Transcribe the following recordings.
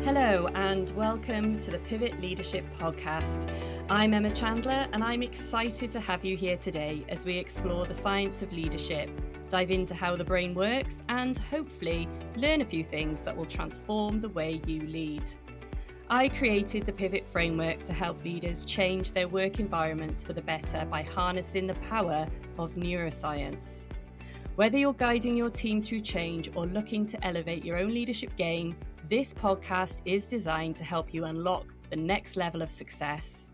Hello and welcome to the Pivot Leadership Podcast. I'm Emma Chandler and I'm excited to have you here today as we explore the science of leadership, dive into how the brain works and hopefully learn a few things that will transform the way you lead. I created the Pivot framework to help leaders change their work environments for the better by harnessing the power of neuroscience. Whether you're guiding your team through change or looking to elevate your own leadership game, this podcast is designed to help you unlock the next level of success.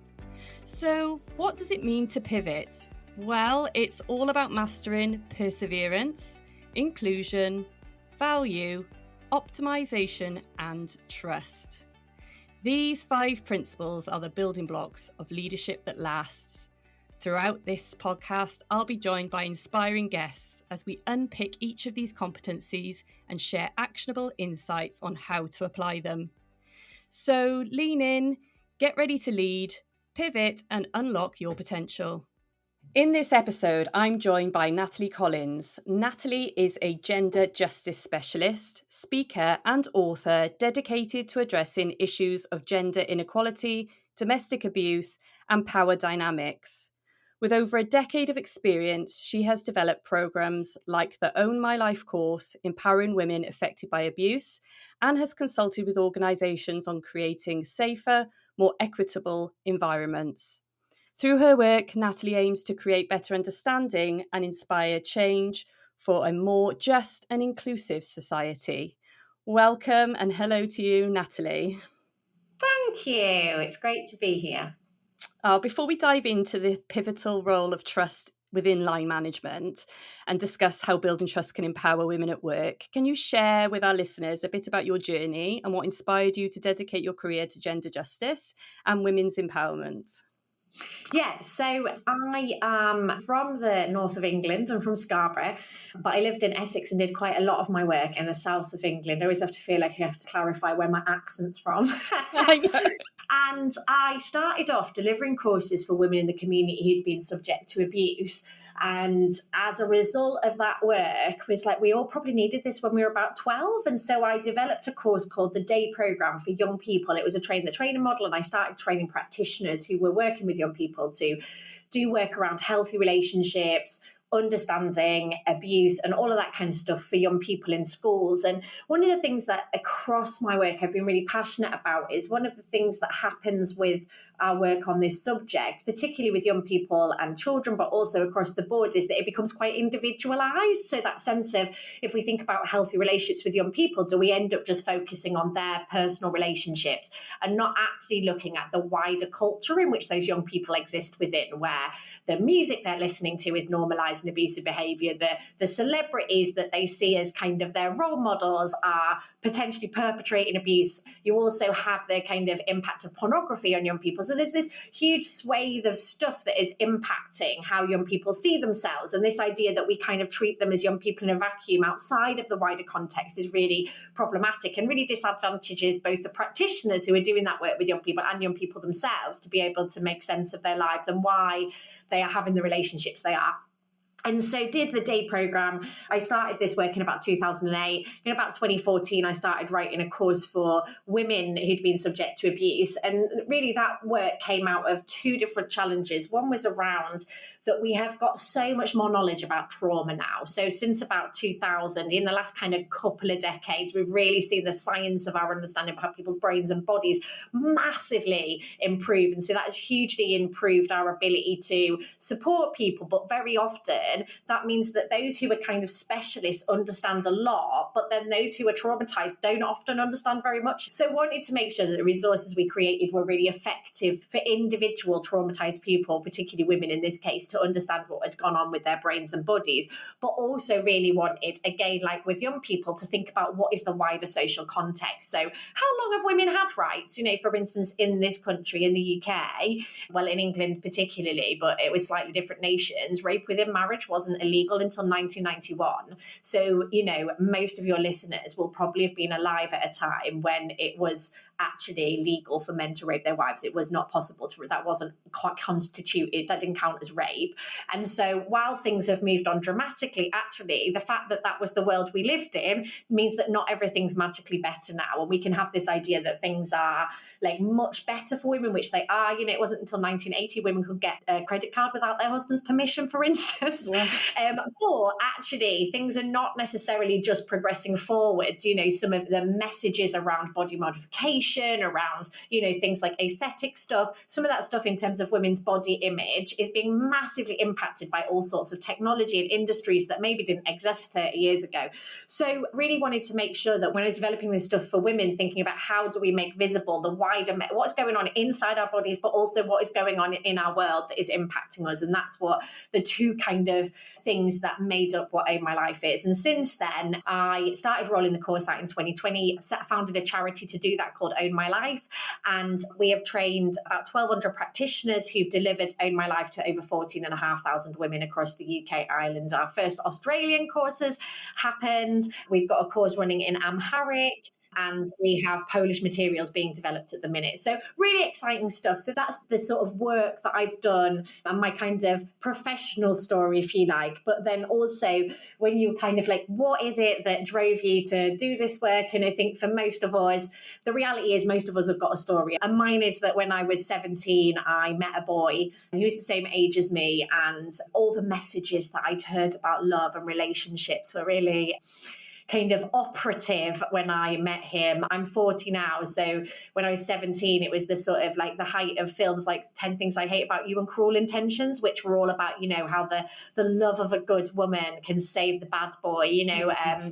So, what does it mean to pivot? Well, it's all about mastering perseverance, inclusion, value, optimization, and trust. These 5 principles are the building blocks of leadership that lasts. Throughout this podcast, I'll be joined by inspiring guests as we unpick each of these competencies and share actionable insights on how to apply them. So lean in, get ready to lead, pivot, and unlock your potential. In this episode, I'm joined by Natalie Collins. Natalie is a gender justice specialist, speaker, and author dedicated to addressing issues of gender inequality, domestic abuse, and power dynamics. With over a decade of experience, she has developed programs like the Own My Life course, empowering women affected by abuse, and has consulted with organisations on creating safer, more equitable environments. Through her work, Natalie aims to create better understanding and inspire change for a more just and inclusive society. Welcome and hello to you, Natalie. Thank you. It's great to be here. Before we dive into the pivotal role of trust within line management and discuss how building trust can empower women at work, can you share with our listeners a bit about your journey and what inspired you to dedicate your career to gender justice and women's empowerment? Yeah, so I am from the north of England. I'm from Scarborough, but I lived in Essex and did quite a lot of my work in the south of England. I always have to feel like I have to clarify where my accent's from. And I started off delivering courses for women in the community who'd been subject to abuse. And as a result of that work, was like, we all probably needed this when we were about 12. And so I developed a course called the Day Programme for young people. It was a train the trainer model. And I started training practitioners who were working with young people to do work around healthy relationships, understanding abuse and all of that kind of stuff for young people in schools. And one of the things that across my work I've been really passionate about is one of the things that happens with our work on this subject, particularly with young people and children, but also across the board, is that it becomes quite individualized. So that sense of, if we think about healthy relationships with young people, do we end up just focusing on their personal relationships and not actually looking at the wider culture in which those young people exist within, where the music they're listening to is normalized and abusive behaviour, the celebrities that they see as kind of their role models are potentially perpetrating abuse. You also have the kind of impact of pornography on young people. So there's this huge swathe of stuff that is impacting how young people see themselves. And this idea that we kind of treat them as young people in a vacuum outside of the wider context is really problematic and really disadvantages both the practitioners who are doing that work with young people and young people themselves to be able to make sense of their lives and why they are having the relationships they are. And so did the Day Programme. I started this work in about 2008. In about 2014, I started writing a course for women who'd been subject to abuse. And really that work came out of 2 different challenges. One was around that we have got so much more knowledge about trauma now. So since about 2000, in the last kind of couple of decades, we've really seen the science of our understanding of how people's brains and bodies massively improve. And so that has hugely improved our ability to support people. But very often, that means that those who are kind of specialists understand a lot, but then those who are traumatized don't often understand very much. So I wanted to make sure that the resources we created were really effective for individual traumatized people, particularly women in this case, to understand what had gone on with their brains and bodies, but also really wanted, again, like with young people, to think about what is the wider social context. So how long have women had rights? You know, for instance, in this country, in the UK, well, in England particularly, but it was slightly different nations, rape within marriage marriage wasn't illegal until 1991. So, most of your listeners will probably have been alive at a time when it was actually legal for men to rape their wives. It was not possible to, that wasn't quite constituted, that didn't count as rape. And so while things have moved on dramatically, actually, the fact that that was the world we lived in means that not everything's magically better now. And we can have this idea that things are like much better for women, which they are. It wasn't until 1980 women could get a credit card without their husband's permission, for instance. Yeah. But actually, things are not necessarily just progressing forwards. Some of the messages around body modification, around, things like aesthetic stuff, some of that stuff in terms of women's body image is being massively impacted by all sorts of technology and industries that maybe didn't exist 30 years ago. So really wanted to make sure that when I was developing this stuff for women, thinking about how do we make visible the wider, what's going on inside our bodies, but also what is going on in our world that is impacting us. And that's what the two kind of things that made up what Own My Life is. And since then, I started rolling the course out in 2020, founded a charity to do that called Own My Life. And we have trained about 1,200 practitioners who've delivered Own My Life to over 14,500 women across the UK, Ireland. Our first Australian courses happened. We've got a course running in Amharic, and we have Polish materials being developed at the minute. So really exciting stuff. So that's the sort of work that I've done and my kind of professional story, if you like. But then also when you kind of like, what is it that drove you to do this work? And I think for most of us, the reality is most of us have got a story. And mine is that when I was 17, I met a boy who was the same age as me. And all the messages that I'd heard about love and relationships were really kind of operative when I met him. I'm 40 now. So when I was 17, it was the sort of like the height of films like 10 Things I Hate About You and Cruel Intentions, which were all about, how the love of a good woman can save the bad boy.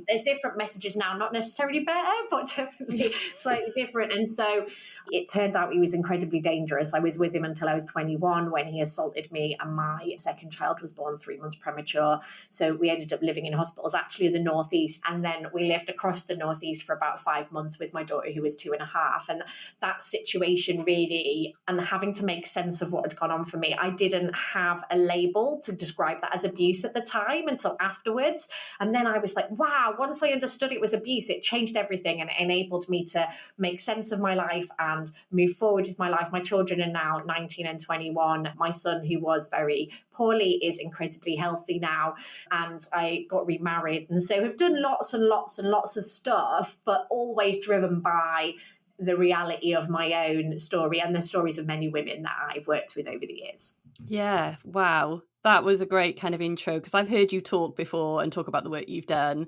There's different messages now, not necessarily better, but definitely slightly different. And so it turned out he was incredibly dangerous. I was with him until I was 21 when he assaulted me, and my second child was born 3 months premature. So we ended up living in hospitals, actually in the Northeast. And then we lived across the Northeast for about 5 months with my daughter, who was 2.5. And that situation really, and having to make sense of what had gone on for me, I didn't have a label to describe that as abuse at the time until afterwards. And then I was like, wow, once I understood it was abuse, it changed everything and it enabled me to make sense of my life and move forward with my life. My children are now 19 and 21. My son, who was very poorly, is incredibly healthy now. And I got remarried. And so I've done lots and lots and lots of stuff, but always driven by the reality of my own story and the stories of many women that I've worked with over the years. Yeah, wow. That was a great kind of intro, because I've heard you talk before and talk about the work you've done.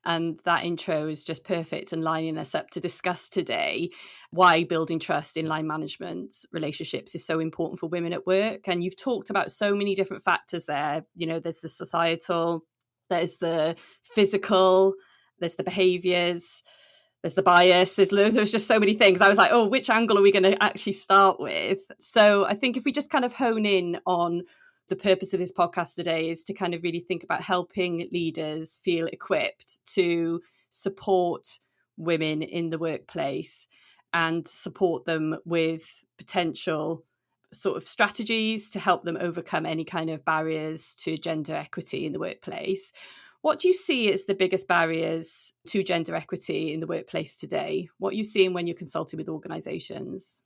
And that intro is just perfect and lining us up to discuss today why building trust in line management relationships is so important for women at work. And you've talked about so many different factors there. There's the societal, there's the physical, there's the behaviours, there's the bias, there's just so many things. I was like, which angle are we going to actually start with? So I think if we just kind of hone in on the purpose of this podcast today is to kind of really think about helping leaders feel equipped to support women in the workplace and support them with potential sort of strategies to help them overcome any kind of barriers to gender equity in the workplace. What do you see as the biggest barriers to gender equity in the workplace today? What are you seeing when you're consulting with organisations?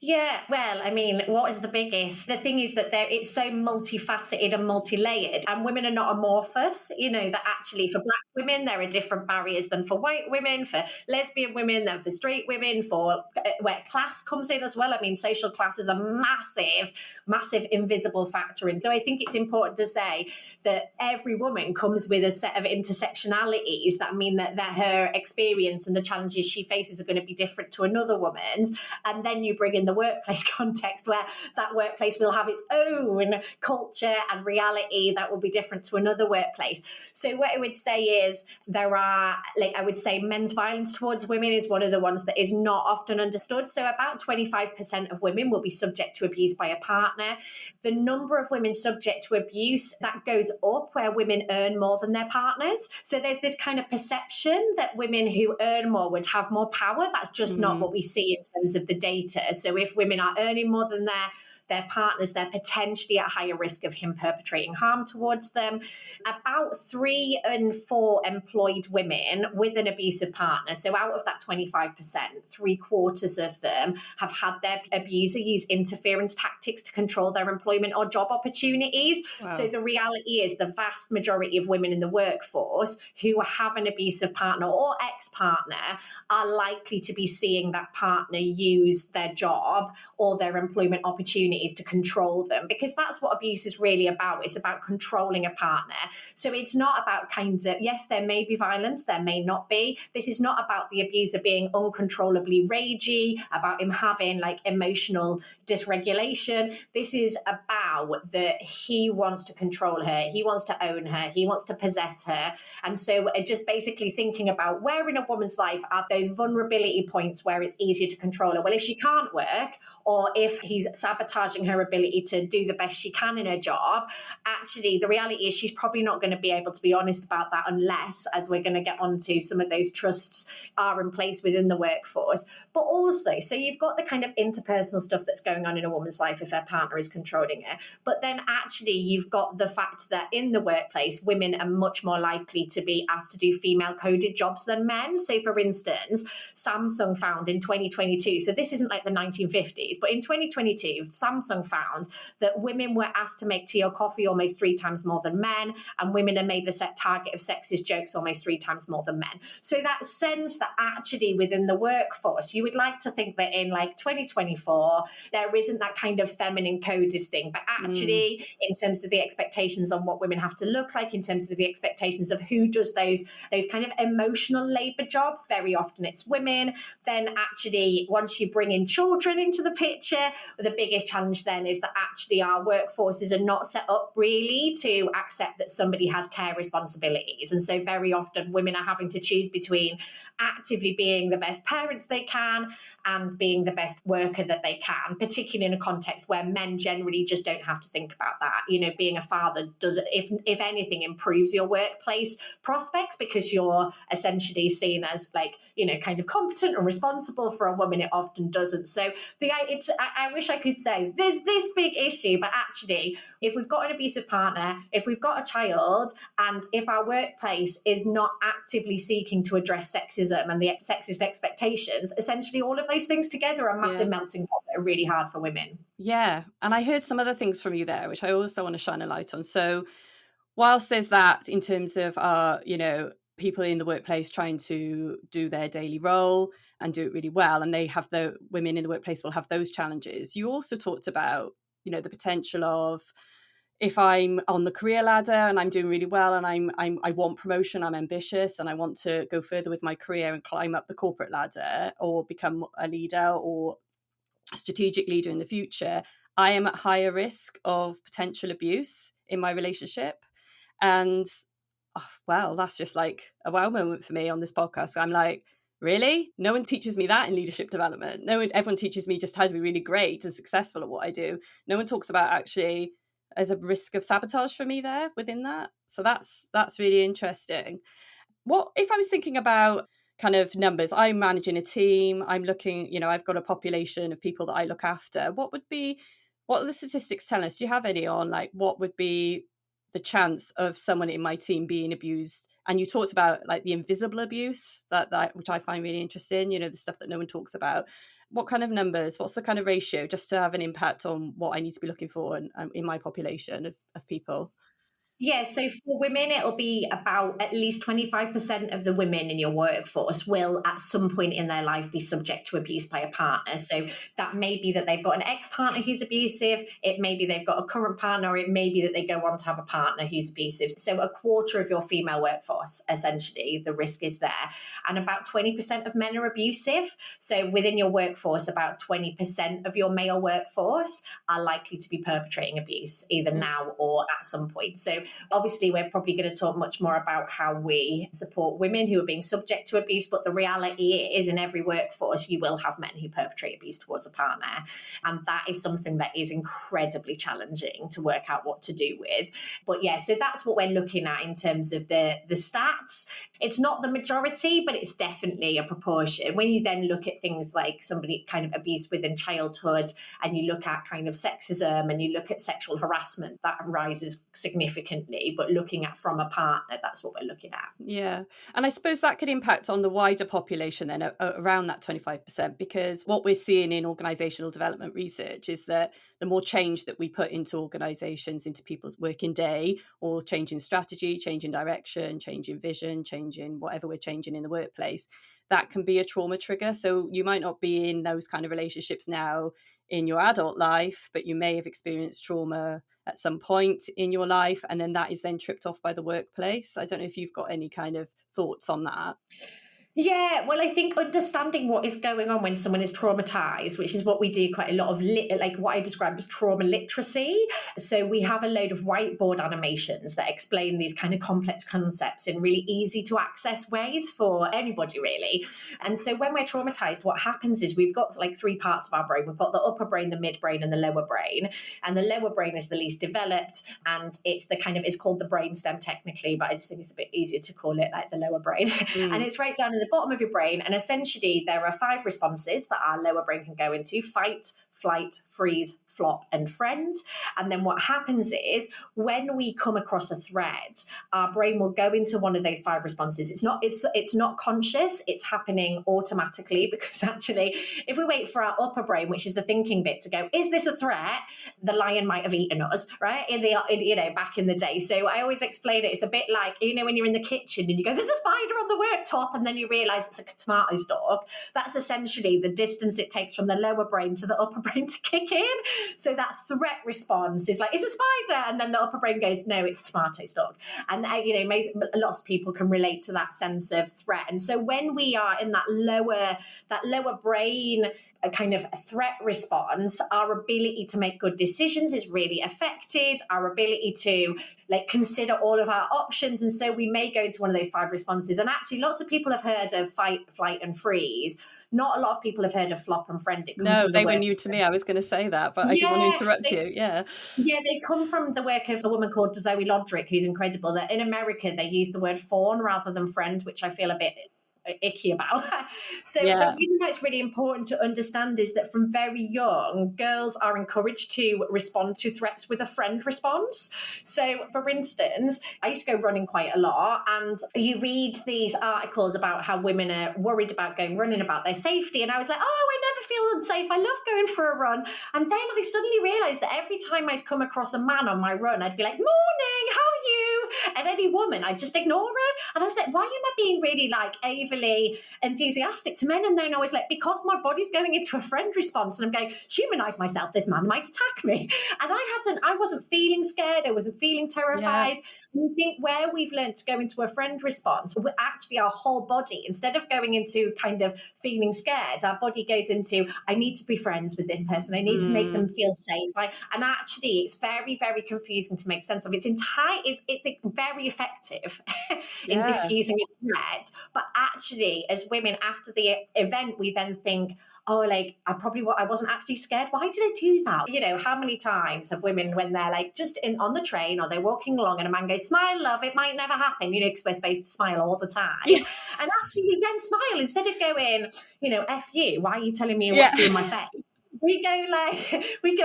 Yeah, well, I mean, what is the biggest? The thing is that it's so multifaceted and multi-layered, and women are not amorphous, that actually for Black women, there are different barriers than for white women, for lesbian women, than for straight women, for where class comes in as well. I mean, social class is a massive, massive invisible factor. And so I think it's important to say that every woman comes with a set of intersectionalities that mean that her experience and the challenges she faces are going to be different to another woman's. And then you bring in the workplace context where that workplace will have its own culture and reality that will be different to another workplace. So what I would say is there are, I would say men's violence towards women is one of the ones that is not often understood. So about 25% of women will be subject to abuse by a partner. The number of women subject to abuse, that goes up where women earn more than their partners. So there's this kind of perception that women who earn more would have more power. That's just not what we see in terms of the data. indicators. So if women are earning more than their partners, they're potentially at higher risk of him perpetrating harm towards them. About 3 in 4 employed women with an abusive partner, so out of that 25%, 3/4 of them have had their abuser use interference tactics to control their employment or job opportunities. Wow. So the reality is the vast majority of women in the workforce who have an abusive partner or ex-partner are likely to be seeing that partner use their job or their employment opportunities to control them, because that's what abuse is really about. It's about controlling a partner. So it's not about yes, there may be violence, there may not be. This is not about the abuser being uncontrollably ragey, about him having like emotional dysregulation. This is about that he wants to control her, he wants to own her, he wants to possess her. And so just basically thinking about where in a woman's life are those vulnerability points where it's easier to control her. Well, if she can't work, or if he's sabotaging her ability to do the best she can in her job, actually the reality is she's probably not going to be able to be honest about that unless, as we're going to get onto, some of those trusts are in place within the workforce. But also, so you've got the kind of interpersonal stuff that's going on in a woman's life if her partner is controlling her. But then actually you've got the fact that in the workplace, women are much more likely to be asked to do female coded jobs than men. So for instance, Samsung found in 2022, so this isn't like the 1950s, but in 2022, Samsung found that women were asked to make tea or coffee almost 3 times more than men, and women are made the set target of sexist jokes almost 3 times more than men. So that sense that actually within the workforce, you would like to think that in like 2024, there isn't that kind of feminine coded thing, but actually in terms of the expectations on what women have to look like, in terms of the expectations of who does those kind of emotional labor jobs, very often it's women. Then actually once you bring in children into the picture, the biggest challenge then is that actually our workforces are not set up really to accept that somebody has care responsibilities. And so very often women are having to choose between actively being the best parents they can and being the best worker that they can, particularly in a context where men generally just don't have to think about that. You know, being a father does, if anything, improves your workplace prospects because you're essentially seen as like, you know, kind of competent and responsible. For a woman, it often doesn't. So I wish I could say there's this big issue, but actually, if we've got an abusive partner, if we've got a child, and if our workplace is not actively seeking to address sexism and the sexist expectations, essentially all of those things together are massive melting pot that are really hard for women. Yeah. And I heard some other things from you there, which I also want to shine a light on. So whilst there's that in terms of people in the workplace trying to do their daily role and do it really well, and they have the women in the workplace will have those challenges, you also talked about, you know, the potential of, if I'm on the career ladder and I'm doing really well and I want promotion, I'm ambitious and I want to go further with my career and climb up the corporate ladder or become a leader or a strategic leader in the future, I am at higher risk of potential abuse in my relationship. And that's just like a wow moment for me on this podcast. I'm like, really? No one teaches me that in leadership development. Everyone teaches me just how to be really great and successful at what I do. No one talks about actually as a risk of sabotage for me there within that. So that's really interesting. What if I was thinking about kind of numbers? I'm managing a team. I'm looking, you know, I've got a population of people that I look after. What are the statistics telling us? Do you have any on like what would be the chance of someone in my team being abused? And you talked about like the invisible abuse that which I find really interesting, you know, the stuff that no one talks about. What kind of numbers, what's the kind of ratio just to have an impact on what I need to be looking for in my population of people? Yeah, so for women, it'll be about at least 25% of the women in your workforce will at some point in their life be subject to abuse by a partner. So that may be that they've got an ex-partner who's abusive, it may be they've got a current partner, or it may be that they go on to have a partner who's abusive. So a quarter of your female workforce, essentially, the risk is there. And about 20% of men are abusive. So within your workforce, about 20% of your male workforce are likely to be perpetrating abuse, either now or at some point. So obviously we're probably going to talk much more about how we support women who are being subject to abuse, but the reality is in every workforce you will have men who perpetrate abuse towards a partner, and that is something that is incredibly challenging to work out what to do with. But yeah, so that's what we're looking at in terms of the stats. It's not the majority, but it's definitely a proportion. When you then look at things like somebody kind of abuse within childhood, and you look at kind of sexism, and you look at sexual harassment, that rises significantly. But looking at from a partner, that's what we're looking at. Yeah. And I suppose that could impact on the wider population then, around that 25%, because what we're seeing in organisational development research is that the more change that we put into organisations, into people's working day, or change in strategy, change in direction, change in vision, change in whatever we're changing in the workplace, that can be a trauma trigger. So you might not be in those kind of relationships now in your adult life, but you may have experienced trauma at some point in your life, and then that is then tripped off by the workplace. I don't know if you've got any kind of thoughts on that. Yeah, well, I think understanding what is going on when someone is traumatized, which is what we do quite a lot of, like what I describe as trauma literacy. So we have a load of whiteboard animations that explain these kind of complex concepts in really easy to access ways for anybody, really. And so when we're traumatized, what happens is we've got like three parts of our brain. We've got the upper brain, the midbrain, and the lower brain. And the lower brain is the least developed, and it's the kind of, it's called the brainstem technically, but I just think it's a bit easier to call it like the lower brain. And it's right down in the bottom of your brain, and essentially there are 5 responses that our lower brain can go into: fight, flight, freeze, flop, and friend. And then what happens is when we come across a threat, our brain will go into one of those 5 responses. It's not conscious, it's happening automatically, because actually if we wait for our upper brain, which is the thinking bit, to go, is this a threat? The lion might have eaten us, right? Back in the day. So I always explain it, it's a bit like, when you're in the kitchen and you go, there's a spider on the worktop, and then you realize it's a tomato stalk. That's essentially the distance it takes from the lower brain to the upper brain to kick in. So that threat response is like, it's a spider, and then the upper brain goes, no, it's a tomato stalk. And lots of people can relate to that sense of threat. And so when we are in that lower brain kind of threat response, our ability to make good decisions is really affected, our ability to consider all of our options. And so we may go into one of those 5 responses. And actually lots of people have heard of fight, flight, and freeze. Not a lot of people have heard of flop and friend. No, they were new to me. I was going to say that, but I didn't want to interrupt you. Yeah, they come from the work of a woman called Zoe Lodrick, who's incredible. That in America they use the word fawn rather than friend, which I feel a bit icky about. So the reason why it's really important to understand is that from very young, girls are encouraged to respond to threats with a friend response. So for instance, I used to go running quite a lot, and you read these articles about how women are worried about going running, about their safety, and I was like, I never feel unsafe, I love going for a run. And then I suddenly realized that every time I'd come across a man on my run, I'd be like, morning, how are you? And any woman, I'd just ignore her. And I was like, why am I being really overly enthusiastic to men? And then I was like, because my body's going into a friend response, and I'm going, humanize myself, this man might attack me. And I wasn't feeling scared, I wasn't feeling terrified. And I think where we've learned to go into a friend response, actually our whole body, instead of going into kind of feeling scared, our body goes into, I need to be friends with this person, I need to make them feel safe. And actually it's very, very confusing to make sense of. It's very effective in diffusing a threat. But actually, as women, after the event, we then think, I wasn't actually scared. Why did I do that? How many times have women, when they're just on the train or they're walking along and a man goes, smile, love, it might never happen, because we're supposed to smile all the time. Yeah. And actually we then smile instead of going, F you, why are you telling me what to do in my face? We go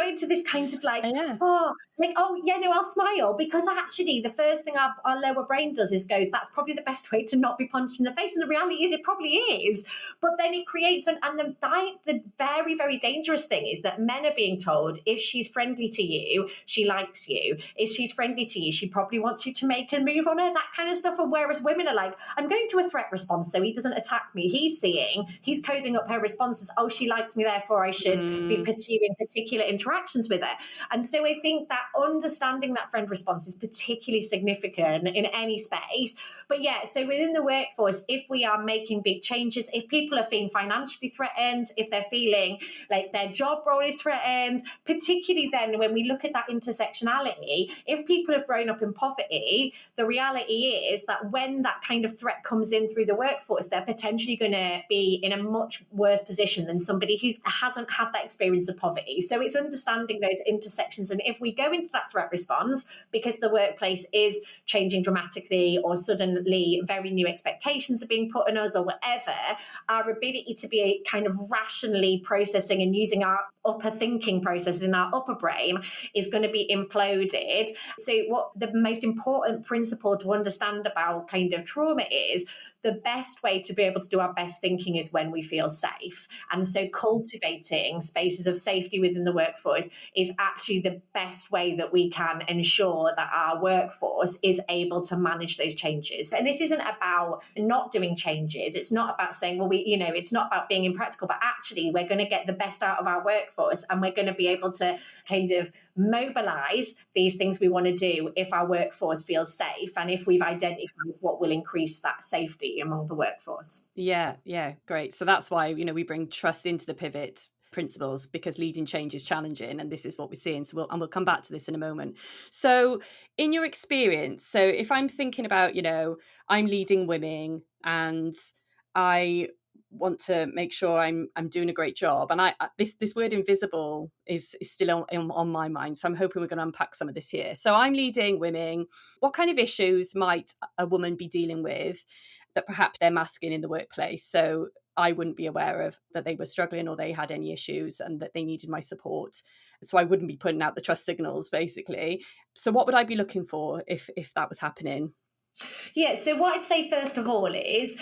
into this kind of I'll smile, because actually the first thing our lower brain does is goes, that's probably the best way to not be punched in the face. And the reality is it probably is. But then it creates, and the very, very dangerous thing is that men are being told, if she's friendly to you, she likes you. If she's friendly to you, she probably wants you to make a move on her, that kind of stuff. And whereas women are like, I'm going to a threat response so he doesn't attack me. He's coding up her responses. Oh, she likes me, therefore I should be pursuing particular interactions with it. And so I think that understanding that friend response is particularly significant in any space. But yeah, so within the workforce, if we are making big changes, if people are feeling financially threatened, if they're feeling like their job role is threatened, particularly then when we look at that intersectionality, if people have grown up in poverty, the reality is that when that kind of threat comes in through the workforce, they're potentially going to be in a much worse position than somebody who hasn't had that experience of poverty. So it's understanding those intersections. And if we go into that threat response because the workplace is changing dramatically or suddenly very new expectations are being put on us or whatever, our ability to be kind of rationally processing and using our upper thinking processes in our upper brain is going to be imploded. So what the most important principle to understand about kind of trauma is, the best way to be able to do our best thinking is when we feel safe. And so cultivating spaces of safety within the workforce is actually the best way that we can ensure that our workforce is able to manage those changes. And this isn't about not doing changes. It's not about saying, well, it's not about being impractical, but actually we're going to get the best out of our workforce and we're going to be able to kind of mobilize these things we want to do if our workforce feels safe and if we've identified what will increase that safety among the workforce. Yeah, great. So that's why, we bring trust into the pivot principles, because leading change is challenging, and this is what we're seeing. So we'll come back to this in a moment. So in your experience, so if I'm thinking about, I'm leading women and I want to make sure I'm doing a great job, and this word invisible is still on my mind, so I'm hoping we're going to unpack some of this here. So I'm leading women. What kind of issues might a woman be dealing with that perhaps they're masking in the workplace, so I wouldn't be aware of that they were struggling or they had any issues and that they needed my support, so I wouldn't be putting out the trust signals, basically? So what would I be looking for if that was happening? Yeah, so what I'd say first of all is,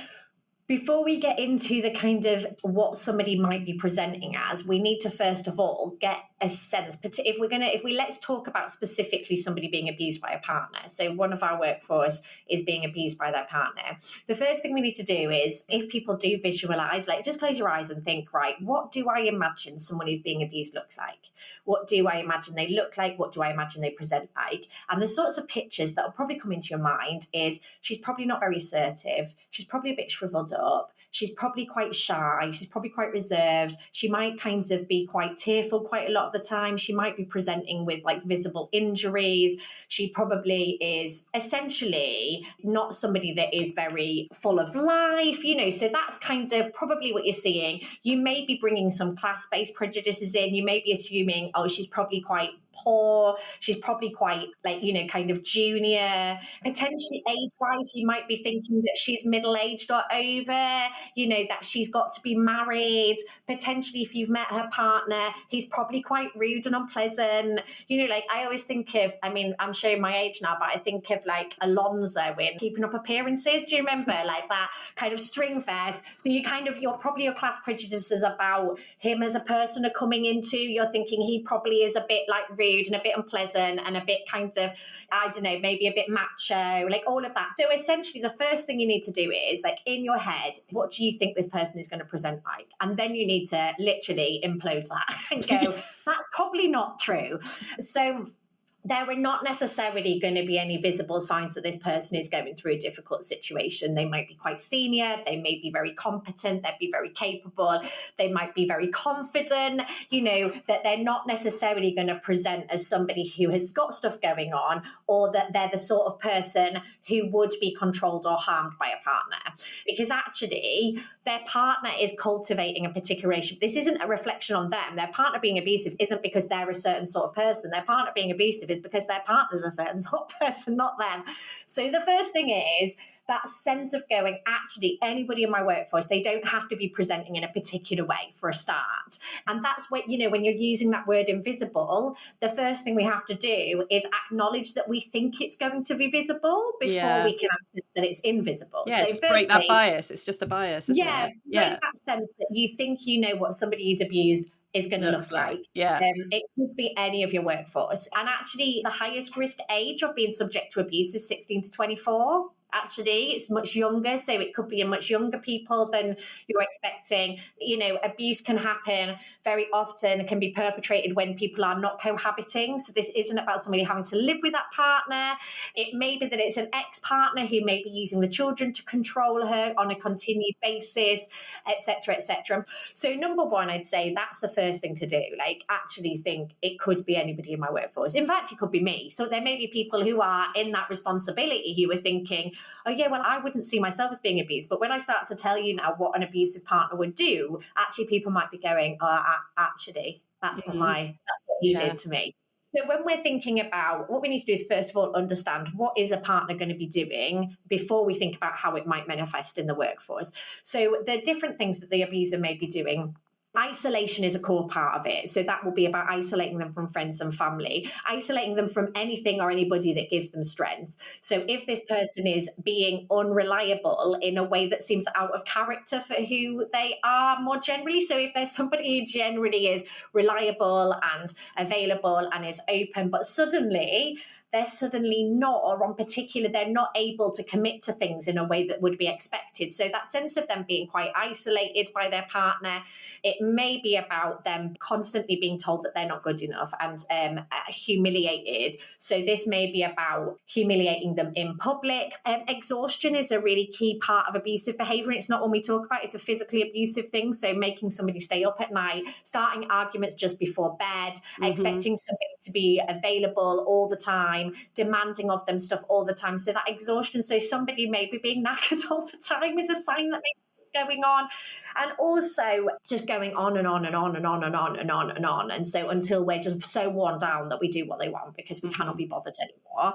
before we get into the kind of what somebody might be presenting as, we need to first of all get a sense, if we let's talk about specifically somebody being abused by a partner. So one of our workforce is being abused by their partner. The first thing we need to do is, if people do visualize, like just close your eyes and think, right, what do I imagine someone who's being abused looks like? What do I imagine they look like? What do I imagine they present like? And the sorts of pictures that will probably come into your mind is, she's probably not very assertive. She's probably a bit shriveled up. She's probably quite shy. She's probably quite reserved. She might kind of be quite tearful quite a lot of the time. She might be presenting with like visible injuries. She probably is essentially not somebody that is very full of life, so that's kind of probably what you're seeing. You may be bringing some class-based prejudices in. You may be assuming, oh, she's probably quite poor. She's probably quite kind of junior. Potentially age-wise, you might be thinking that she's middle-aged or over, that she's got to be married. Potentially, if you've met her partner, he's probably quite rude and unpleasant. I always think of, I'm showing my age now, but I think of like Alonzo in Keeping Up Appearances. Do you remember like that kind of string fest? So your class prejudices about him as a person are coming into, you're thinking he probably is a bit like rude and a bit unpleasant and a bit kind of, I don't know, maybe a bit macho, like all of that. So essentially the first thing you need to do is, like, in your head, what do you think this person is going to present like? And then you need to literally implode that and go, that's probably not true. So there are not necessarily going to be any visible signs that this person is going through a difficult situation. They might be quite senior. They may be very competent. They'd be very capable. They might be very confident, that they're not necessarily going to present as somebody who has got stuff going on, or that they're the sort of person who would be controlled or harmed by a partner. Because actually, their partner is cultivating a particular relationship. This isn't a reflection on them. Their partner being abusive isn't because they're a certain sort of person. Their partner being abusive is because their partner's a certain sort of person, not them. So the first thing is that sense of going, actually, anybody in my workforce, they don't have to be presenting in a particular way for a start. And that's what, when you're using that word invisible, the first thing we have to do is acknowledge that we think it's going to be visible before we can accept that it's invisible. Yeah, so just break that bias. It's just a bias, isn't it? Break that sense that you think what somebody who's abused is going to look like. It could be any of your workforce. And actually, the highest risk age of being subject to abuse is 16 to 24. Actually, it's much younger, so it could be a much younger people than you're expecting. Abuse can happen very often, can be perpetrated when people are not cohabiting. So this isn't about somebody having to live with that partner. It may be that it's an ex-partner who may be using the children to control her on a continued basis, etc., etc. So number one, I'd say that's the first thing to do. Like, actually think it could be anybody in my workforce. In fact, it could be me. So there may be people who are in that responsibility who are thinking, oh yeah, well, I wouldn't see myself as being abused. But when I start to tell you now what an abusive partner would do, actually people might be going, oh, actually, that's what he did to me. So when we're thinking about what we need to do is, first of all, understand what is a partner going to be doing before we think about how it might manifest in the workforce. So the different things that the abuser may be doing. Isolation is a core part of it. So that will be about isolating them from friends and family, isolating them from anything or anybody that gives them strength. So if this person is being unreliable in a way that seems out of character for who they are more generally, so if there's somebody who generally is reliable and available and is open, but they're suddenly not, or on particular, they're not able to commit to things in a way that would be expected. So that sense of them being quite isolated by their partner, it may be about them constantly being told that they're not good enough and humiliated. So this may be about humiliating them in public. Exhaustion is a really key part of abusive behaviour. It's not one we talk about, it's a physically abusive thing. So making somebody stay up at night, starting arguments just before bed, expecting somebody to be available all the time, demanding of them stuff all the time. So that exhaustion, so somebody maybe being knackered all the time is a sign that maybe it's going on. And also just going on and on and on and on and on and on and on. And so until we're just so worn down that we do what they want because we cannot be bothered anymore.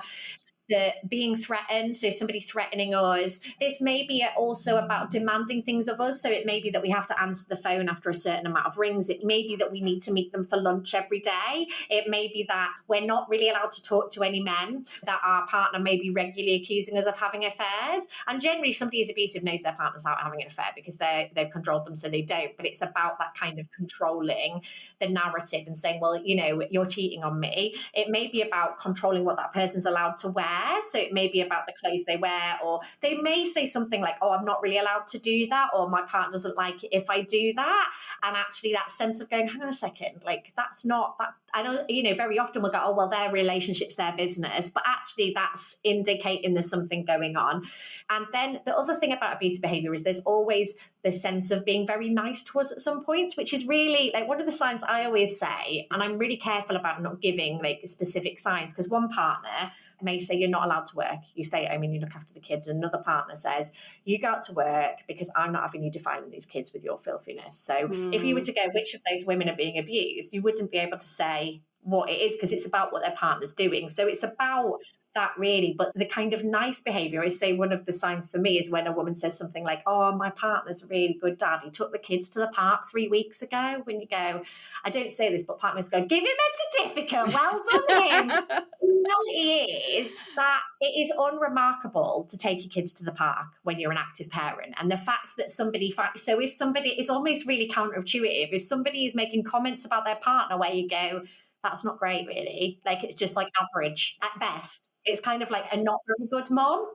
The being threatened, so somebody threatening us. This may be also about demanding things of us. So it may be that we have to answer the phone after a certain amount of rings. It may be that we need to meet them for lunch every day. It may be that we're not really allowed to talk to any men, that our partner may be regularly accusing us of having affairs. And generally somebody who's abusive knows their partner's out having an affair because they've controlled them so they don't. But it's about that kind of controlling the narrative and saying, well, you're cheating on me. It may be about controlling what that person's allowed to wear. So it may be about the clothes they wear, or they may say something like, oh, I'm not really allowed to do that, or my partner doesn't like it if I do that. And actually that sense of going, hang on a second, like that's not that. I know, very often we'll go, oh, well, their relationship's their business, but actually that's indicating there's something going on. And then the other thing about abusive behavior is there's always the sense of being very nice to us at some points, which is really like one of the signs I always say, and I'm really careful about not giving like specific signs, because one partner may say you're not allowed to work, you stay at home and you look after the kids, and another partner says you go out to work because I'm not having you defiling these kids with your filthiness. So if you were to go, which of those women are being abused, you wouldn't be able to say what it is because it's about what their partner's doing. So it's about that really. But the kind of nice behavior, I say one of the signs for me is when a woman says something like, oh, my partner's a really good dad, he took the kids to the park 3 weeks ago. When you go, I don't say this, but partners go, give him a certificate, well done him. The reality is that it is unremarkable to take your kids to the park when you're an active parent. And the fact that so if somebody is almost really counterintuitive, if somebody is making comments about their partner where you go, that's not great really, like it's just like average at best. It's kind of like a not very good mom,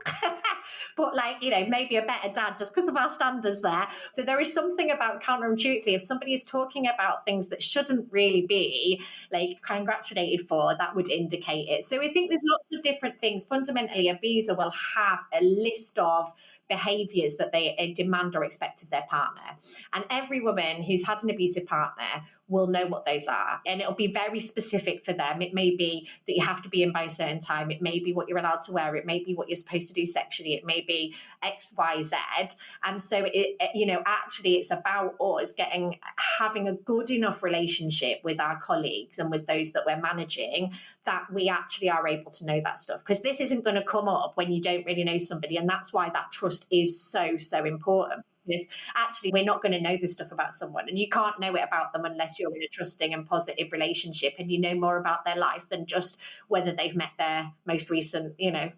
but like, maybe a better dad just because of our standards there. So there is something about counterintuitively, if somebody is talking about things that shouldn't really be like congratulated for, that would indicate it. So I think there's lots of different things. Fundamentally, abuser will have a list of behaviours that they demand or expect of their partner. And every woman who's had an abusive partner will know what those are. And it'll be very specific for them. It may be that you have to be in by a certain time. It may be what you're allowed to wear. It may be what you're supposed to do sexually. It may be X, Y, Z. And so, actually it's about us having a good enough relationship with our colleagues and with those that we're managing that we actually are able to know that stuff. Because this isn't going to come up when you don't really know somebody. And that's why that trust is so, so important. Because actually we're not going to know this stuff about someone, and you can't know it about them unless you're in a trusting and positive relationship and you know more about their life than just whether they've met their most recent,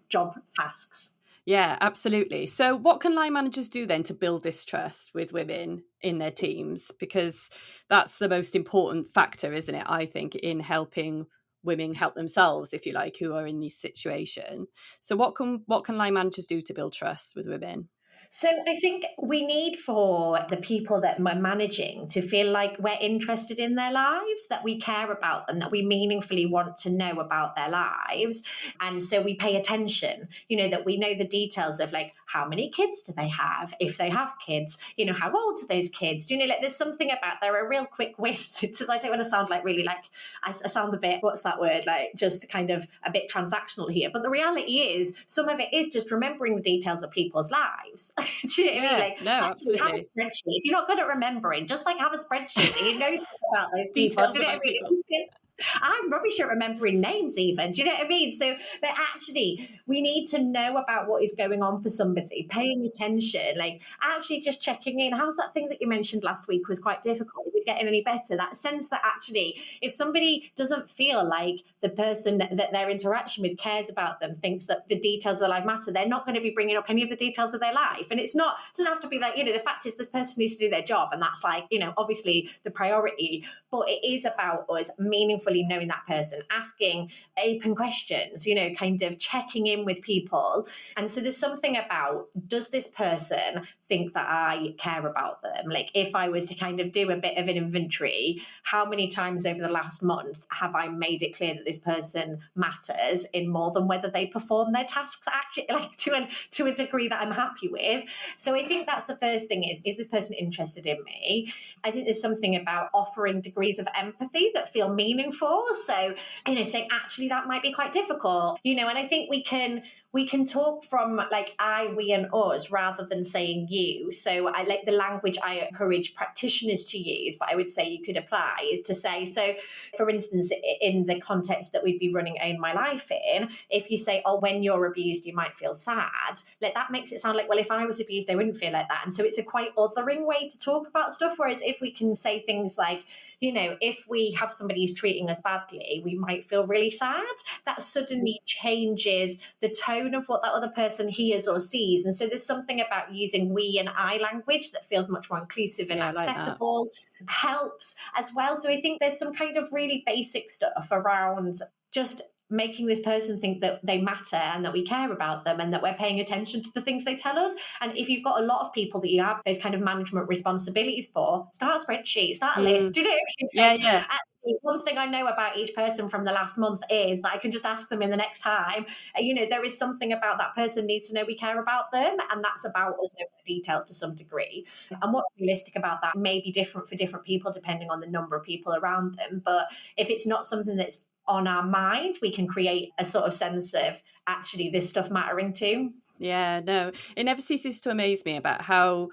job tasks. Yeah, absolutely. So what can line managers do then to build this trust with women in their teams? Because that's the most important factor, isn't it, I think, in helping women help themselves, if you like, who are in this situation. So what can line managers do to build trust with women? So I think we need for the people that we're managing to feel like we're interested in their lives, that we care about them, that we meaningfully want to know about their lives. And so we pay attention, that we know the details of like how many kids do they have, if they have kids, how old are those kids? Like there's something about they're a real quick wit. It's just, I don't want to sound like really like I sound a bit, what's that word? Like just kind of a bit transactional here. But the reality is some of it is just remembering the details of people's lives. Do you know what I mean? Like, no, actually have a absolutely. spreadsheet. If you're not good at remembering, just like have a spreadsheet and you know stuff about those people. Details Do you know what about I mean? people. I'm rubbish at remembering names even. Do you know what I mean? So that actually we need to know about what is going on for somebody, paying attention, like actually just checking in. How's that thing that you mentioned last week was quite difficult? Is it getting any better? That sense that actually if somebody doesn't feel like the person that their interaction with cares about them, thinks that the details of their life matter, they're not going to be bringing up any of the details of their life. And it doesn't have to be like, the fact is this person needs to do their job and that's like, obviously the priority, but it is about us meaningfully knowing that person, asking open questions, kind of checking in with people. And so there's something about, does this person think that I care about them? Like if I was to kind of do a bit of an inventory, how many times over the last month have I made it clear that this person matters in more than whether they perform their tasks like to a degree that I'm happy with? So I think that's the first thing is this person interested in me? I think there's something about offering degrees of empathy that feel meaningful. So, saying actually that might be quite difficult, and I think we can talk from like I, we and us rather than saying you. So I like the language I encourage practitioners to use, but I would say you could apply is to say, so for instance, in the context that we'd be running Own My Life in, if you say, oh, when you're abused, you might feel sad, like that makes it sound like, well, if I was abused, I wouldn't feel like that. And so it's a quite othering way to talk about stuff. Whereas if we can say things like, if we have somebody who's treating us badly, we might feel really sad. That suddenly changes the tone of what that other person hears or sees. And so there's something about using we and I language that feels much more inclusive and accessible, helps as well. So I think there's some kind of really basic stuff around just making this person think that they matter and that we care about them and that we're paying attention to the things they tell us. And if you've got a lot of people that you have those kind of management responsibilities for, start a spreadsheet, start a list. Do you know what I mean? Yeah. Actually, one thing I know about each person from the last month is that I can just ask them in the next time. There is something about that person needs to know we care about them, and that's about us knowing the details to some degree. And what's realistic about that may be different for different people depending on the number of people around them. But if it's not something that's on our mind, we can create a sort of sense of actually this stuff mattering too. Yeah, no, it never ceases to amaze me about how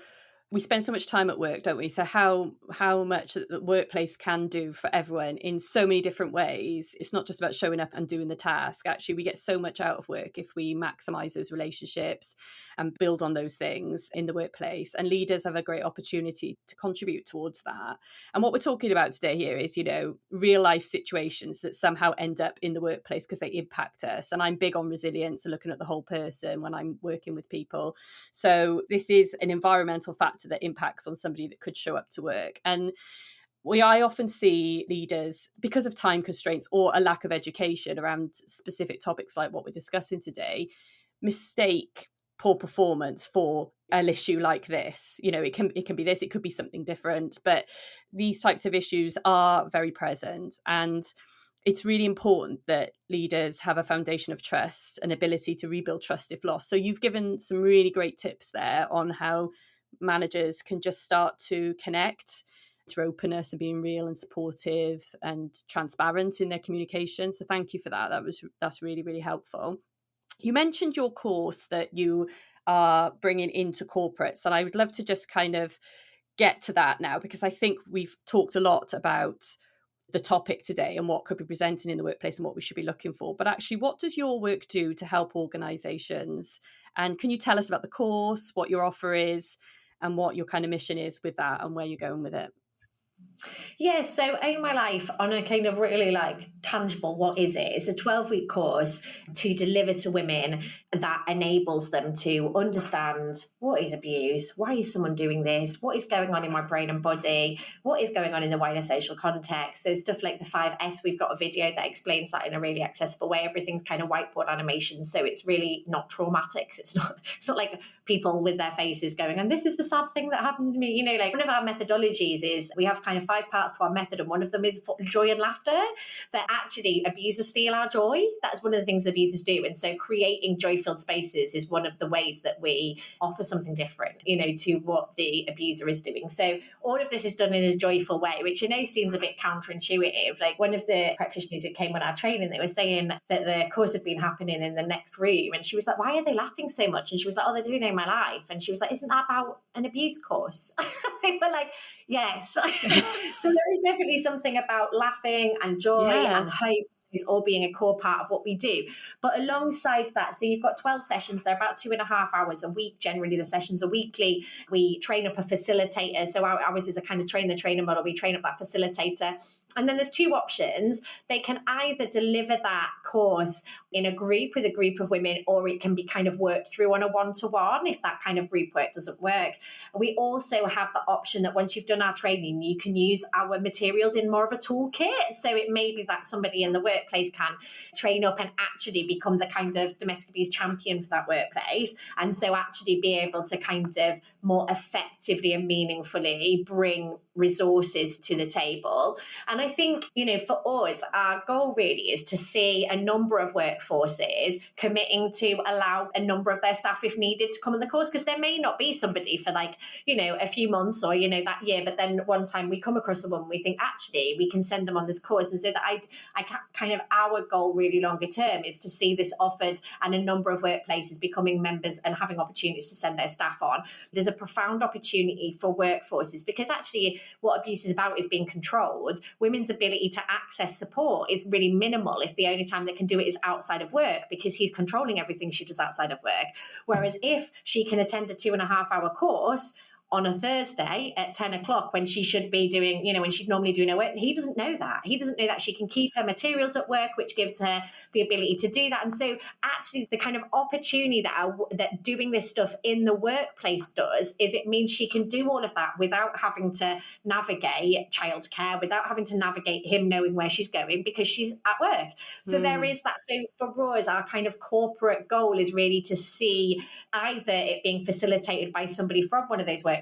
we spend so much time at work, don't we? So how much the workplace can do for everyone in so many different ways. It's not just about showing up and doing the task. Actually, we get so much out of work if we maximize those relationships and build on those things in the workplace. And leaders have a great opportunity to contribute towards that. And what we're talking about today here is, real life situations that somehow end up in the workplace because they impact us. And I'm big on resilience and looking at the whole person when I'm working with people. So this is an environmental factor that impacts on somebody that could show up to work. And I often see leaders, because of time constraints or a lack of education around specific topics like what we're discussing today, mistake poor performance for an issue like this. It can be this, it could be something different, but these types of issues are very present. And it's really important that leaders have a foundation of trust and ability to rebuild trust if lost. So you've given some really great tips there on how managers can just start to connect through openness and being real and supportive and transparent in their communication. So thank you for that. That's really, really helpful. You mentioned your course that you are bringing into corporates, and I would love to just kind of get to that now, because I think we've talked a lot about the topic today and what could be presented in the workplace and what we should be looking for. But actually, what does your work do to help organisations? And can you tell us about the course, what your offer is, and what your kind of mission is with that and where you're going with it? Yeah, so Own My Life on a kind of really like tangible, what is it? It's a 12-week course to deliver to women that enables them to understand what is abuse, why is someone doing this, what is going on in my brain and body, what is going on in the wider social context. So stuff like the 5S, we've got a video that explains that in a really accessible way. Everything's kind of whiteboard animation, so it's really not traumatic. It's not like people with their faces going, and this is the sad thing that happened to me. You know, like one of our methodologies is we have kind of 5 parts to our method, and one of them is joy and laughter. That actually abusers steal our joy. That's one of the things abusers do. And so creating joy-filled spaces is one of the ways that we offer something different, you know, to what the abuser is doing. So all of this is done in a joyful way, which I know seems a bit counterintuitive. Like one of the practitioners who came on our training, they were saying that the course had been happening in the next room. And she was like, why are they laughing so much? And she was like, oh, they're doing Own My Life. And she was like, isn't that about an abuse course? They were like, yes. So there is definitely something about laughing and joy and hope is all being a core part of what we do. But alongside that, so you've got 12 sessions, they're about 2.5 hours a week. Generally, the sessions are weekly. We train up a facilitator. So ours is a kind of train the trainer model. We train up that facilitator. And then there's 2 options. They can either deliver that course in a group with a group of women, or it can be kind of worked through on a one-to-one if that kind of group work doesn't work. We also have the option that once you've done our training, you can use our materials in more of a toolkit. So it may be that somebody in the workplace can train up and actually become the kind of domestic abuse champion for that workplace. And so actually be able to kind of more effectively and meaningfully bring resources to the table. And I think, you know, for us, our goal really is to see a number of workforces committing to allow a number of their staff, if needed, to come on the course, because there may not be somebody for like, you know, a few months or, you know, that year, but then one time we come across a woman, we think actually we can send them on this course. And so that I kind of, our goal really longer term is to see this offered and a number of workplaces becoming members and having opportunities to send their staff on. There's a profound opportunity for workforces, because actually what abuse is about is being controlled. Women's ability to access support is really minimal if the only time they can do it is outside of work, because he's controlling everything she does outside of work. Whereas if she can attend a 2.5-hour course on a Thursday at 10 o'clock when she should be doing, you know, when she's normally doing her work, he doesn't know that. He doesn't know that she can keep her materials at work, which gives her the ability to do that. And so actually the kind of opportunity that doing this stuff in the workplace does is it means she can do all of that without having to navigate childcare, without having to navigate him knowing where she's going, because she's at work. So there is that. So for us, our kind of corporate goal is really to see either it being facilitated by somebody from one of those workforces,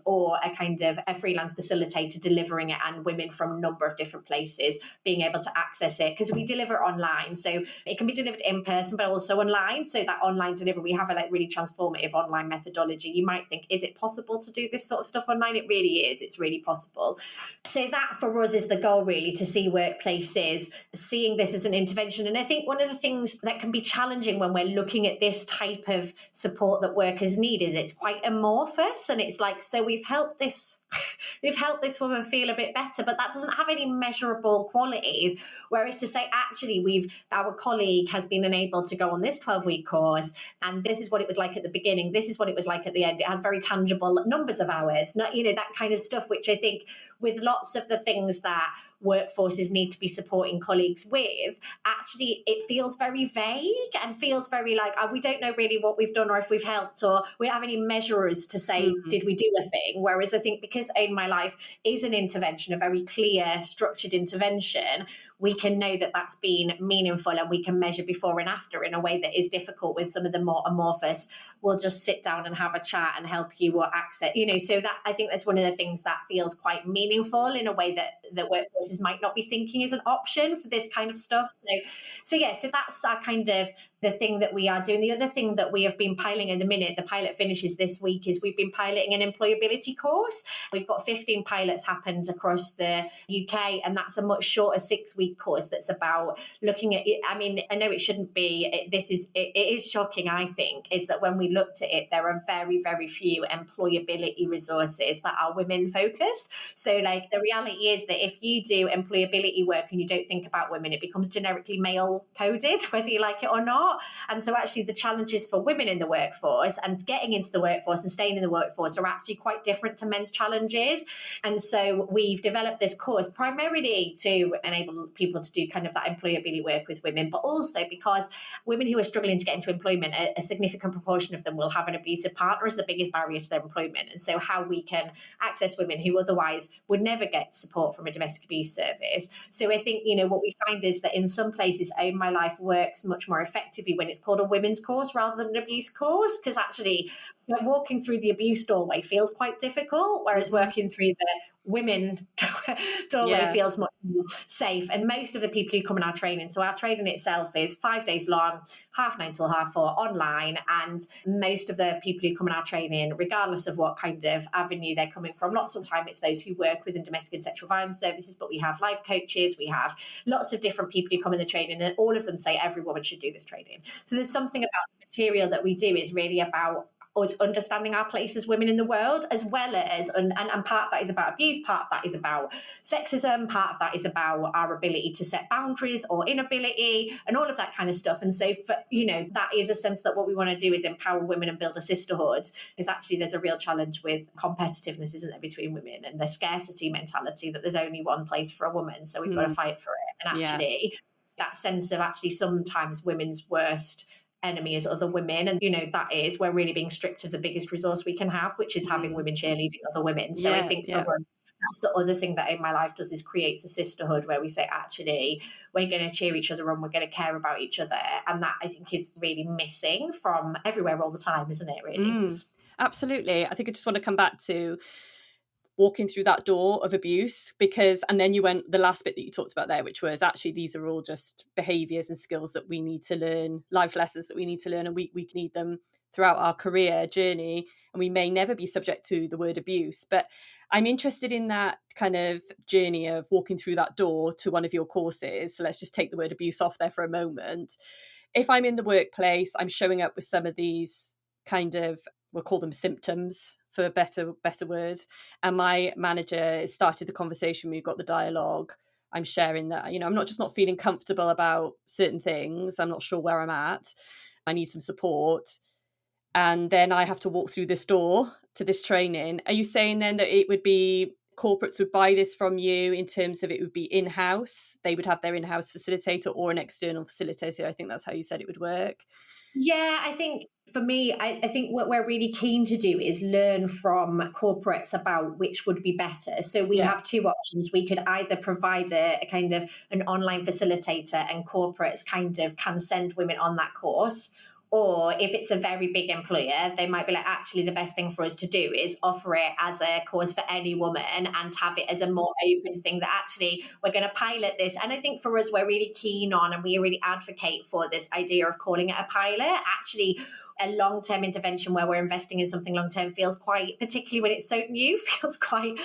or a kind of a freelance facilitator delivering it, and women from a number of different places being able to access it, because we deliver online, so it can be delivered in person but also online. So that online delivery, we have a like really transformative online methodology. You might think, is it possible to do this sort of stuff online? It really is. It's really possible. So that for us is the goal, really, to see workplaces seeing this as an intervention. And I think one of the things that can be challenging when we're looking at this type of support that workers need is it's quite amorphous, and it's like, so we've helped this woman feel a bit better, but that doesn't have any measurable qualities. Whereas to say, actually, our colleague has been enabled to go on this 12-week course, and this is what it was like at the beginning, this is what it was like at the end. It has very tangible numbers of hours, not, you know, that kind of stuff, which I think with lots of the things that workforces need to be supporting colleagues with, actually it feels very vague and feels very like, we don't know really what we've done or if we've helped, or we don't have any measurers to say, did we do a thing? Whereas I think because Own My Life is an intervention, a very clear, structured intervention, we can know that that's been meaningful, and we can measure before and after in a way that is difficult with some of the more amorphous. We'll just sit down and have a chat and help you or access, you know. So that, I think that's one of the things that feels quite meaningful in a way that workforces might not be thinking is an option for this kind of stuff. So that's our kind of the thing that we are doing. The other thing that we have been piloting in the minute, the pilot finishes this week, is we've been piloting an employability course. We've got 15 pilots happened across the UK, and that's a much shorter 6-week course that's about looking at it. I mean, I know it shouldn't be, it is shocking, I think, is that when we looked at it, there are very, very few employability resources that are women focused. So like the reality is that if you do employability work and you don't think about women, it becomes generically male coded, whether you like it or not. And so actually the challenges for women in the workforce and getting into the workforce and staying in the workforce are actually quite different to men's challenges. And so we've developed this course primarily to enable people to do kind of that employability work with women, but also because women who are struggling to get into employment, a significant proportion of them will have an abusive partner as the biggest barrier to their employment. And so how we can access women who otherwise would never get support from a domestic abuse service. So I think, what we find is that in some places, Own My Life works much more effectively when it's called a women's course rather than an abuse course, because actually walking through the abuse doorway feels quite difficult, whereas working through the women doorway feels much more safe. And most of the people who come in our training, so our training itself is 5 days long, 9:30 till 4:30 online. And most of the people who come in our training, regardless of what kind of avenue they're coming from, lots of time it's those who work within domestic and sexual violence services, but we have life coaches, we have lots of different people who come in the training, and all of them say every woman should do this training. So there's something about the material that we do is really about us understanding our place as women in the world, as well as, and part of that is about abuse, part of that is about sexism, part of that is about our ability to set boundaries or inability and all of that kind of stuff. And so, that is a sense that what we want to do is empower women and build a sisterhood, because actually there's a real challenge with competitiveness, isn't there, between women, and the scarcity mentality that there's only one place for a woman, so we've got to fight for it. And actually that sense of actually sometimes women's worst enemy is other women, and that is we're really being stripped of the biggest resource we can have, which is having women cheerleading other women. So I think for us, that's the other thing that In My Life does, is creates a sisterhood where we say actually we're going to cheer each other on, we're going to care about each other, and that I think is really missing from everywhere all the time, isn't it, really? Absolutely. I think I just want to come back to walking through that door of abuse, and then you went the last bit that you talked about there, which was actually these are all just behaviors and skills that we need to learn, life lessons that we need to learn, and we need them throughout our career journey, and we may never be subject to the word abuse. But I'm interested in that kind of journey of walking through that door to one of your courses. So let's just take the word abuse off there for a moment. If I'm in the workplace, I'm showing up with some of these kind of, we'll call them symptoms for better words, and my manager started the conversation, we've got the dialogue, I'm sharing that, I'm not feeling comfortable about certain things, I'm not sure where I'm at, I need some support, and then I have to walk through this door to this training. Are you saying then that it would be corporates would buy this from you in terms of it would be in-house, they would have their in-house facilitator or an external facilitator? I think that's how you said it would work. Yeah, I think for me, I think what we're really keen to do is learn from corporates about which would be better. So we have two options. We could either provide a kind of an online facilitator, and corporates kind of can send women on that course. Or if it's a very big employer, they might be like, actually, the best thing for us to do is offer it as a course for any woman and have it as a more open thing, that actually we're going to pilot this. And I think for us, we're really keen on, and we really advocate for this idea of calling it a pilot. Actually, a long-term intervention where we're investing in something long-term feels quite, particularly when it's so new, feels quite,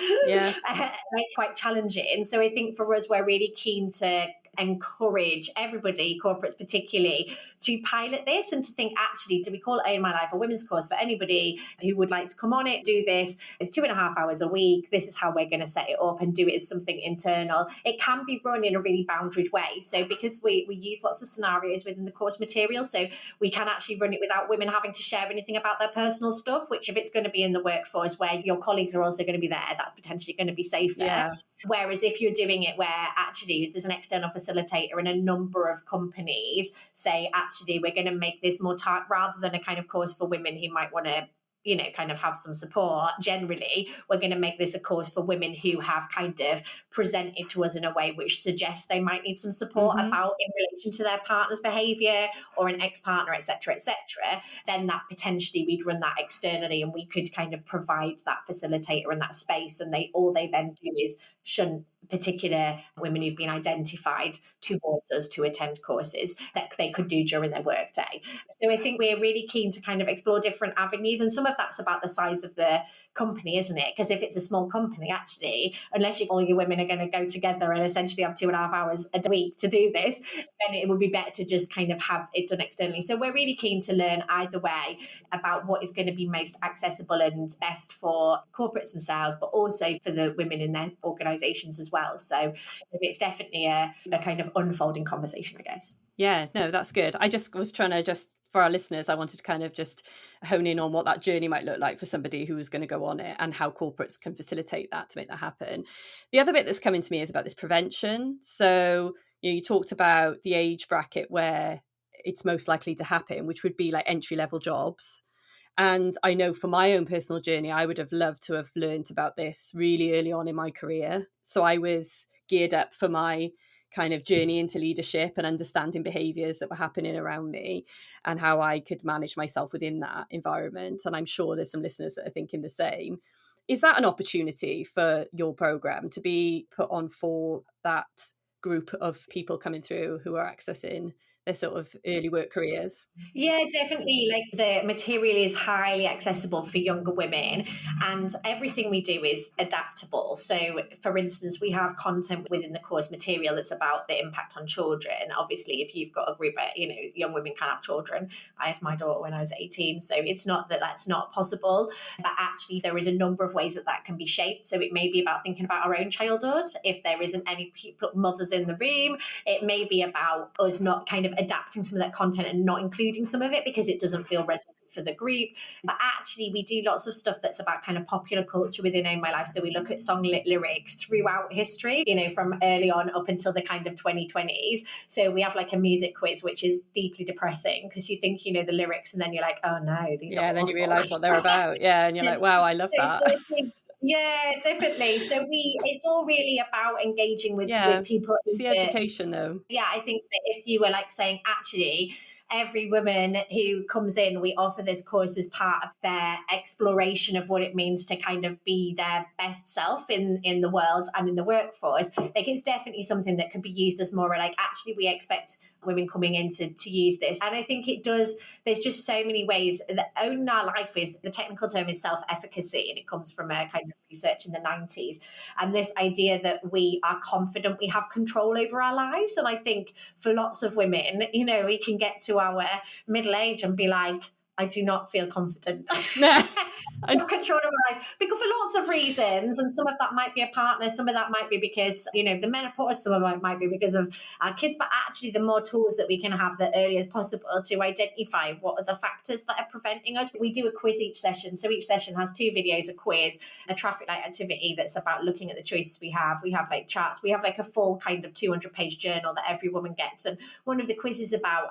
quite challenging. So I think for us, we're really keen to encourage everybody, corporates particularly, to pilot this and to think, actually, do we call it Own My Life, a women's course for anybody who would like to come on it, do this. It's 2.5 hours a week. This is how we're going to set it up and do it as something internal. It can be run in a really boundaried way. So because we use lots of scenarios within the course material, so we can actually run it without women having to share anything about their personal stuff, which if it's going to be in the workforce where your colleagues are also going to be there, that's potentially going to be safer. Yeah. Whereas if you're doing it where actually there's an external facilitator and a number of companies say, actually, we're going to make this more rather than a kind of course for women who might want to kind of have some support, generally, we're going to make this a course for women who have kind of presented to us in a way which suggests they might need some support about in relation to their partner's behaviour or an ex-partner, etc., then that potentially we'd run that externally and we could kind of provide that facilitator and that space, and all they then do is shun particular women who've been identified towards us to attend courses that they could do during their workday. So I think we're really keen to kind of explore different avenues, and some of that's about the size of the company, isn't it? Because if it's a small company, actually, unless all your women are going to go together and essentially have 2.5 hours a week to do this, then it would be better to just kind of have it done externally. So we're really keen to learn either way about what is going to be most accessible and best for corporates themselves, but also for the women in their organisations as well. So it's definitely a kind of unfolding conversation, I guess. Yeah, no, that's good. I just was trying to just for our listeners, I wanted to kind of just hone in on what that journey might look like for somebody who was going to go on it and how corporates can facilitate that to make that happen. The other bit that's coming to me is about this prevention. So, you talked about the age bracket where it's most likely to happen, which would be like entry level jobs. And I know for my own personal journey, I would have loved to have learned about this really early on in my career. So I was geared up for my kind of journey into leadership and understanding behaviors that were happening around me and how I could manage myself within that environment. And I'm sure there's some listeners that are thinking the same. Is that an opportunity for your program to be put on for that group of people coming through who are accessing their sort of early work careers? Yeah, definitely. Like the material is highly accessible for younger women, and everything we do is adaptable. So, for instance, we have content within the course material that's about the impact on children. Obviously, if you've got a group of, young women can have children. I had my daughter when I was 18, so it's not that that's not possible, but actually there is a number of ways that that can be shaped. So it may be about thinking about our own childhood. If there isn't any mothers in the room, it may be about us not kind of adapting some of that content and not including some of it because it doesn't feel resonant for the group. But actually we do lots of stuff that's about kind of popular culture within Own My Life. So we look at song lyrics throughout history, from early on up until the kind of 2020s. So we have like a music quiz, which is deeply depressing because you think you know the lyrics and then you're like, oh no, these are and then awful. you realise what they're about. Yeah, and you're like, wow, I love that. Yeah, definitely. So it's all really about engaging with people. It's the education though. Yeah, I think that if you were like saying, actually, every woman who comes in, we offer this course as part of their exploration of what it means to kind of be their best self in the world and in the workforce. Like it's definitely something that could be used as more like, actually, we expect women coming in to use this. And I think it does, there's just so many ways that Own Our Life is, the technical term is self-efficacy, and it comes from a kind of research in the 90s. And this idea that we are confident we have control over our lives. And I think for lots of women, we can get to our middle age and be like, I do not feel confident. Have control of my life because for lots of reasons, and some of that might be a partner, some of that might be because the menopause, some of it might be because of our kids, but actually the more tools that we can have the early as possible to identify what are the factors that are preventing us. We do a quiz each session, so each session has 2 videos, a quiz, a traffic light activity that's about looking at the choices we have like charts, we have like a full kind of 200-page journal that every woman gets, and one of the quizzes about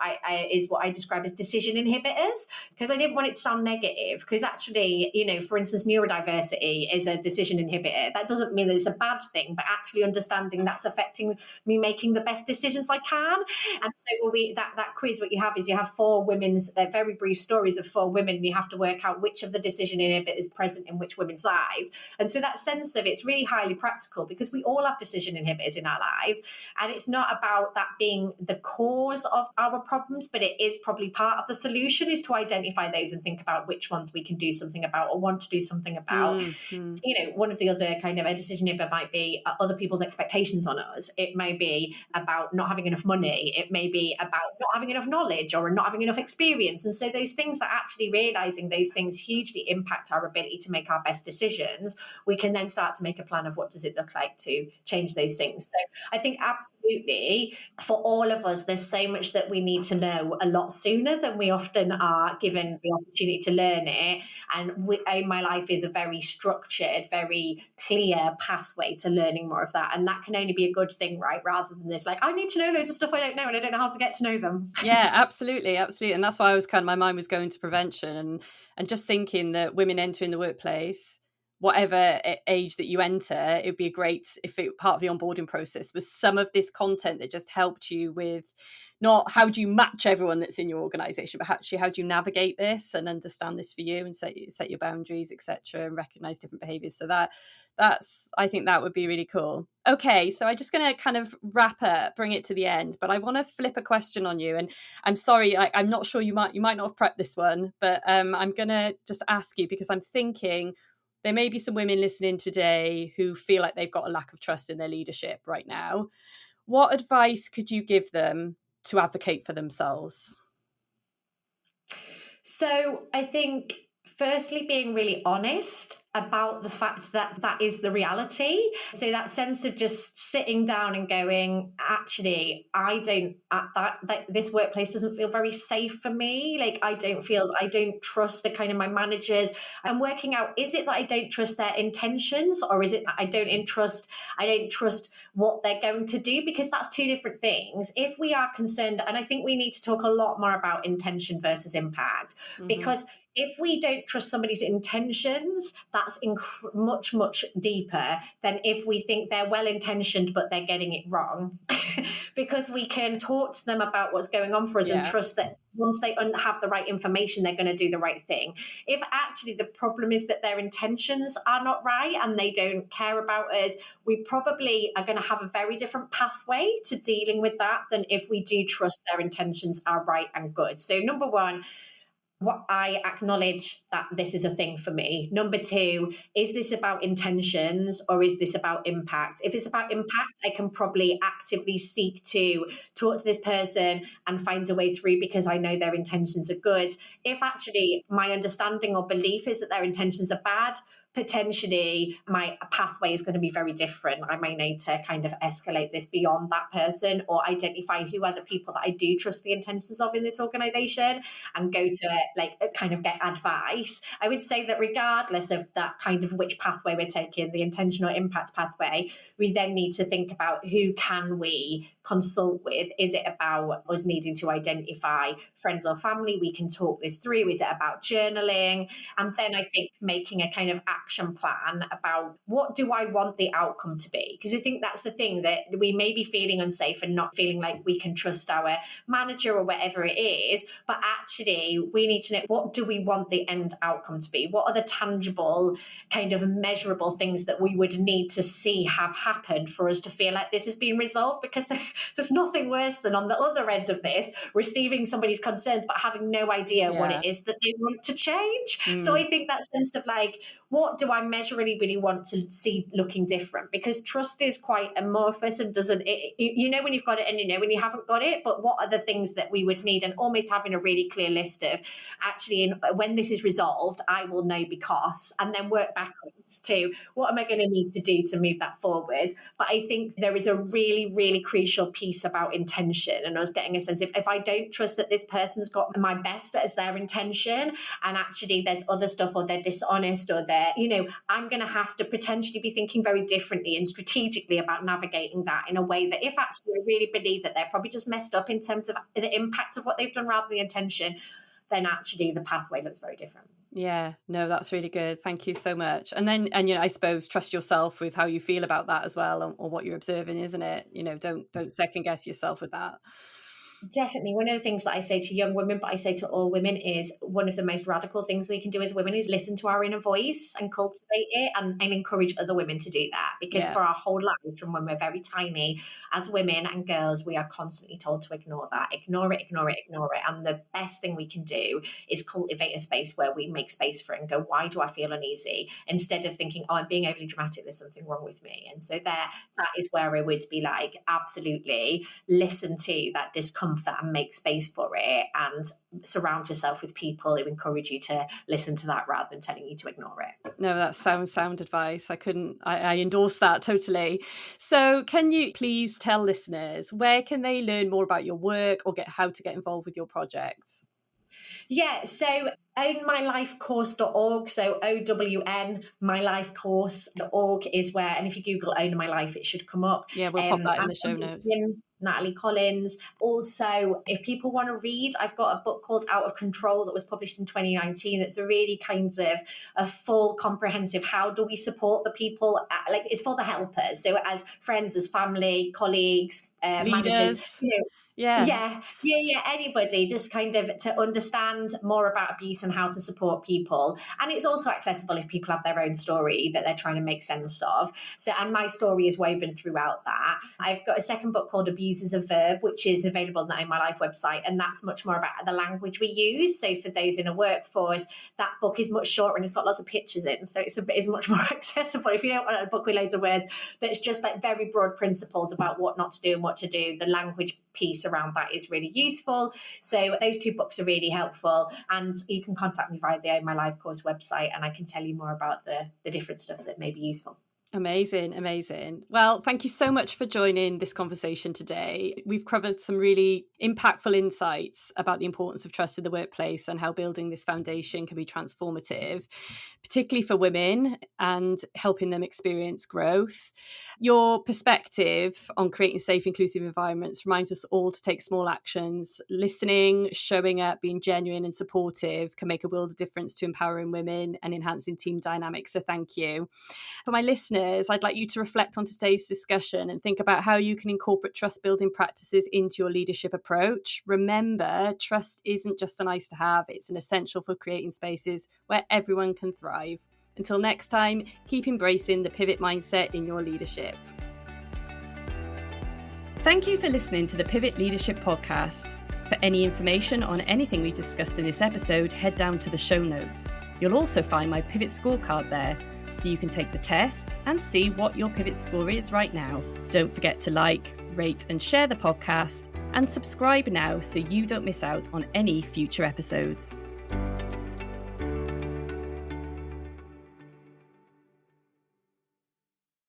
is what I describe as decision inhibitors, because I didn't want it to sound negative, because actually for instance, neurodiversity is a decision inhibitor. That doesn't mean that it's a bad thing, but actually understanding that's affecting me making the best decisions I can. And so that quiz, what you have is you have 4 women's very brief stories of 4 women, and you have to work out which of the decision inhibitors is present in which women's lives. And so that sense of it's really highly practical because we all have decision inhibitors in our lives, and it's not about that being the cause of our problems, but it is probably part of the solution is to identify those and think about which ones we can do something about or want to do something about. One of the other kind of a decision inhibitor might be other people's expectations on us. It may be about not having enough money. It may be about not having enough knowledge or not having enough experience. And so those things that actually realizing those things hugely impact our ability to make our best decisions, we can then start to make a plan of what does it look like to change those things. So I think absolutely for all of us, there's so much that we need to know a lot sooner than we often are given the opportunity to learn it. And Own My Life is a very structured, very clear pathway to learning more of that. And that can only be a good thing, right? Rather than this, like, I need to know loads of stuff I don't know and I don't know how to get to know them. Yeah, absolutely. Absolutely. And that's why I was my mind was going to prevention and just thinking that women entering the workplace, whatever age that you enter, it would be great if part of the onboarding process was some of this content that just helped you with not how do you match everyone that's in your organization, but actually how do you navigate this and understand this for you and set your boundaries, etc., and recognize different behaviors. So that's I think that would be really cool. Okay, so I'm just going to kind of wrap up, bring it to the end, but I want to flip a question on you. And I'm sorry, I'm not sure you might not have prepped this one, but I'm going to just ask you because I'm thinking there may be some women listening today who feel like they've got a lack of trust in their leadership right now. What advice could you give them to advocate for themselves? So I think firstly, being really honest about the fact that that is the reality. So that sense of just sitting down and going, actually, I don't, that this workplace doesn't feel very safe for me. Like, I don't trust the kind of my managers. I'm working out, is it that I don't trust their intentions, or is it that I don't trust what they're going to do? Because that's two different things. If we are concerned, and I think we need to talk a lot more about intention versus impact, because if we don't trust somebody's intentions, that's much, much deeper than if we think they're well-intentioned but they're getting it wrong. Because we can talk to them about what's going on for us and trust that once they have the right information, they're going to do the right thing. If actually the problem is that their intentions are not right and they don't care about us, we probably are going to have a very different pathway to dealing with that than if we do trust their intentions are right and good. So number one, what I acknowledge that this is a thing for me. Number two, is this about intentions or is this about impact? If it's about impact, I can probably actively seek to talk to this person and find a way through because I know their intentions are good. If actually my understanding or belief is that their intentions are bad, potentially my pathway is going to be very different. I may need to kind of escalate this beyond that person or identify who are the people that I do trust the intentions of in this organization and go to kind of get advice. I would say that regardless of that kind of which pathway we're taking, the intention or impact pathway, we then need to think about who can we consult with. Is it about us needing to identify friends or family? We can talk this through. Is it about journaling? And then I think making a kind of action plan about what do I want the outcome to be? Because I think that's the thing, that we may be feeling unsafe and not feeling like we can trust our manager or whatever it is, but actually we need to know, what do we want the end outcome to be? What are the tangible kind of measurable things that we would need to see have happened for us to feel like this has been resolved? Because there's nothing worse than on the other end of this, receiving somebody's concerns but having no idea what it is that they want to change. So I think that sense of like, what do I measurably really want to see looking different? Because trust is quite amorphous and you know when you've got it and you know when you haven't got it, but what are the things that we would need? And almost having a really clear list of, actually, when this is resolved, I will know because, and then work backwards to what am I going to need to do to move that forward. But I think there is a really, really crucial piece about intention and us getting a sense of, if I don't trust that this person's got my best as their intention, and actually there's other stuff, or they're dishonest, or they're, I'm going to have to potentially be thinking very differently and strategically about navigating that in a way that, if actually I really believe that they're probably just messed up in terms of the impact of what they've done rather than the intention, then actually the pathway looks very different. Yeah, no, that's really good. Thank you so much. And I suppose trust yourself with how you feel about that as well, or what you're observing, isn't it? Don't second guess yourself with that. Definitely. One of the things that I say to young women, but I say to all women, is one of the most radical things we can do as women is listen to our inner voice and cultivate it and encourage other women to do that. Because for our whole life, from when we're very tiny, as women and girls, we are constantly told to ignore that. Ignore it, ignore it, ignore it. And the best thing we can do is cultivate a space where we make space for it and go, why do I feel uneasy? Instead of thinking, oh, I'm being overly dramatic, there's something wrong with me. And so that is where I would be like, absolutely listen to that discomfort and make space for it, and surround yourself with people who encourage you to listen to that rather than telling you to ignore it. No, that sounds sound advice. I endorse that totally. So can you please tell listeners, where can they learn more about your work or how to get involved with your projects? Yeah, so ownmylifecourse.org, so OWN mylifecourse.org is where, and if you Google Own My Life, it should come up. Yeah, we'll pop that in the show notes. Natalie Collins. Also, if people want to read, I've got a book called Out of Control that was published in 2019. That's a really kind of a full comprehensive, how do we support the people? It's for the helpers. So as friends, as family, colleagues, managers, Yeah, anybody, just kind of to understand more about abuse and how to support people. And it's also accessible if people have their own story that they're trying to make sense of. So, and my story is woven throughout that. I've got a second book called Abuse is a Verb, which is available on the Own My Life website. And that's much more about the language we use. So for those in a workforce, that book is much shorter and it's got lots of pictures in. So it's much more accessible. If you don't want a book with loads of words, that's just like very broad principles about what not to do and what to do. The language piece around that is really useful. So those 2 books are really helpful, and you can contact me via the My Life Course website and I can tell you more about the different stuff that may be useful. Amazing. Well, thank you so much for joining this conversation today. We've covered some really impactful insights about the importance of trust in the workplace and how building this foundation can be transformative, particularly for women, and helping them experience growth. Your perspective on creating safe, inclusive environments reminds us all to take small actions. Listening, showing up, being genuine and supportive can make a world of difference to empowering women and enhancing team dynamics. So thank you. For my listeners, I'd like you to reflect on today's discussion and think about how you can incorporate trust building practices into your leadership approach. Remember, trust isn't just a nice to have, it's an essential for creating spaces where everyone can thrive. Until next time, keep embracing the pivot mindset in your leadership. Thank you for listening to the Pivot Leadership Podcast. For any information on anything we discussed in this episode, head down to the show notes. You'll also find my Pivot scorecard there, so you can take the test and see what your Pivot score is right now. Don't forget to like, rate and share the podcast, and subscribe now so you don't miss out on any future episodes.